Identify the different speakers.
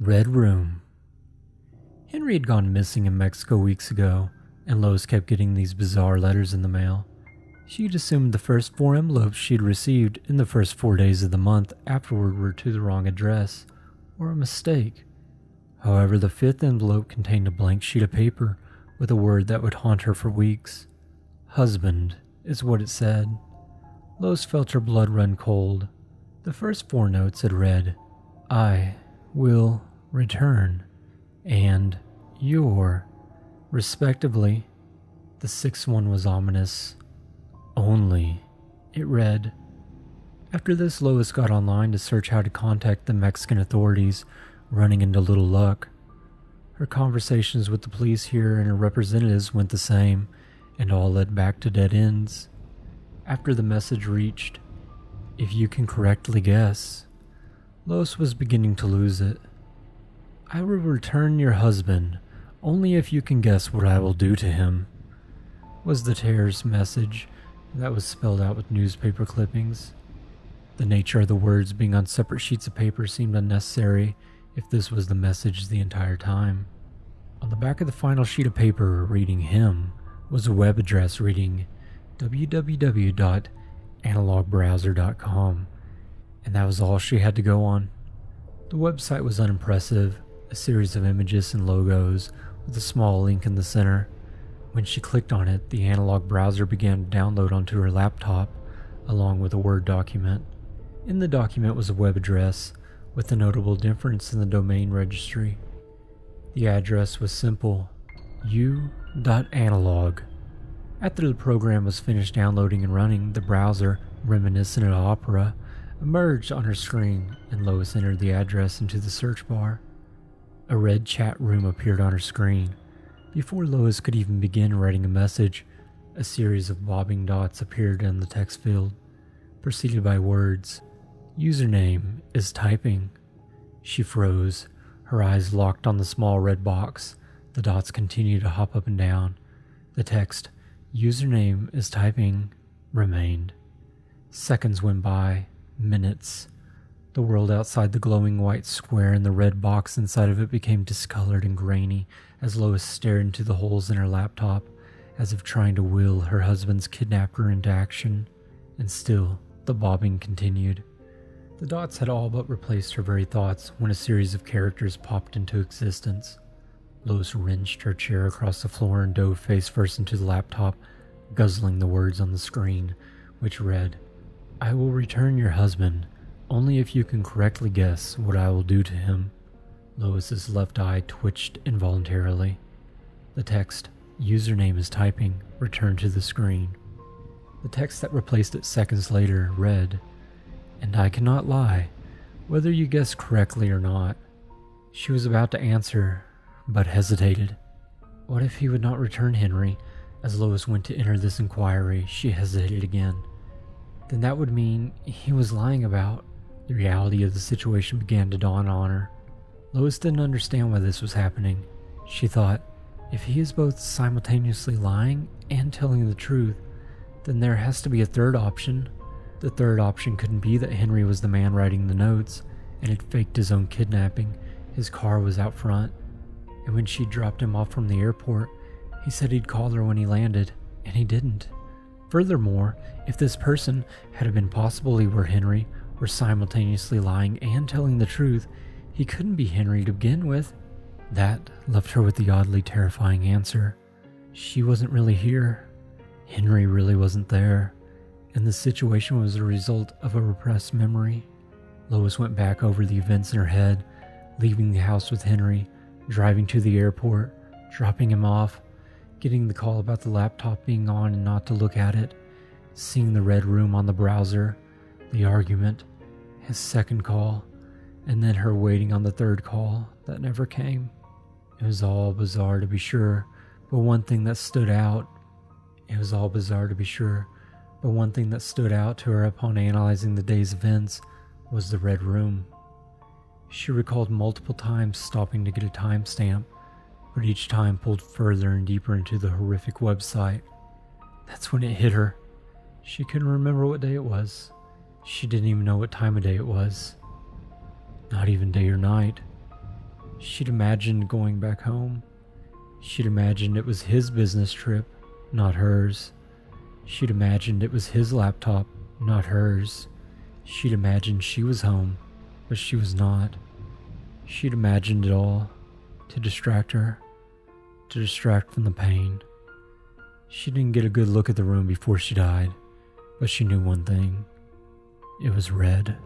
Speaker 1: Red Room. Henry had gone missing in Mexico weeks ago, and Lois kept getting these bizarre letters in the mail. She'd assumed the first 4 envelopes she'd received in the first 4 days of the month afterward were to the wrong address, or a mistake. However, the 5th envelope contained a blank sheet of paper with a word that would haunt her for weeks. Husband is what it said. Lois felt her blood run cold. The first 4 notes had read, I will return, and your, respectively. The 6th one was ominous. Only, it read. After this, Lois got online to search how to contact the Mexican authorities, running into little luck. Her conversations with the police here and her representatives went the same, and all led back to dead ends. After the message reached, if you can correctly guess, Lois was beginning to lose it. I will return your husband, only if you can guess what I will do to him, was the terror's message that was spelled out with newspaper clippings. The nature of the words being on separate sheets of paper seemed unnecessary if this was the message the entire time. On the back of the final sheet of paper reading him was a web address reading www.analogbrowser.com, and that was all she had to go on. The website was unimpressive, a series of images and logos with a small link in the center. When she clicked on it, the analog browser began to download onto her laptop, along with a Word document. In the document was a web address, with a notable difference in the domain registry. The address was simple, u.analog. After the program was finished downloading and running, the browser, reminiscent of Opera, emerged on her screen, and Lois entered the address into the search bar. A red chat room appeared on her screen. Before Lois could even begin writing a message, a series of bobbing dots appeared in the text field, preceded by words, username is typing. She froze, her eyes locked on the small red box. The dots continued to hop up and down. The text, username is typing, remained. Seconds went by, minutes. The world outside the glowing white square and the red box inside of it became discolored and grainy as Lois stared into the holes in her laptop, as if trying to will her husband's kidnapper into action. And still, the bobbing continued. The dots had all but replaced her very thoughts when a series of characters popped into existence. Lois wrenched her chair across the floor and dove face first into the laptop, guzzling the words on the screen, which read, I will return your husband, only if you can correctly guess what I will do to him. Lois's left eye twitched involuntarily. The text, username is typing, returned to the screen. The text that replaced it seconds later read, and I cannot lie, whether you guess correctly or not. She was about to answer, but hesitated. What if he would not return Henry? As Lois went to enter this inquiry, she hesitated again. Then that would mean he was lying about. The reality of the situation began to dawn on her. Lois didn't understand why this was happening. She thought, if he is both simultaneously lying and telling the truth, then there has to be a third option. The third option couldn't be that Henry was the man writing the notes and had faked his own kidnapping. His car was out front, and when she dropped him off from the airport, he said he'd call her when he landed, and he didn't. Furthermore, if this person had been possibly where Henry were simultaneously lying and telling the truth, he couldn't be Henry to begin with. That left her with the oddly terrifying answer. She wasn't really here. Henry really wasn't there, and the situation was a result of a repressed memory. Lois went back over the events in her head, leaving the house with Henry, driving to the airport, dropping him off, getting the call about the laptop being on and not to look at it, seeing the red room on the browser, the argument, his second call, and then her waiting on the third call that never came. It was all bizarre to be sure, but one thing that stood out to her upon analyzing the day's events was the red room. She recalled multiple times stopping to get a timestamp, but each time pulled further and deeper into the horrific website. That's when it hit her. She couldn't remember what day it was. She didn't even know what time of day it was. Not even day or night. She'd imagined going back home. She'd imagined it was his business trip, not hers. She'd imagined it was his laptop, not hers. She'd imagined she was home, but she was not. She'd imagined it all to distract her, to distract from the pain. She didn't get a good look at the room before she died, but she knew one thing. It was red.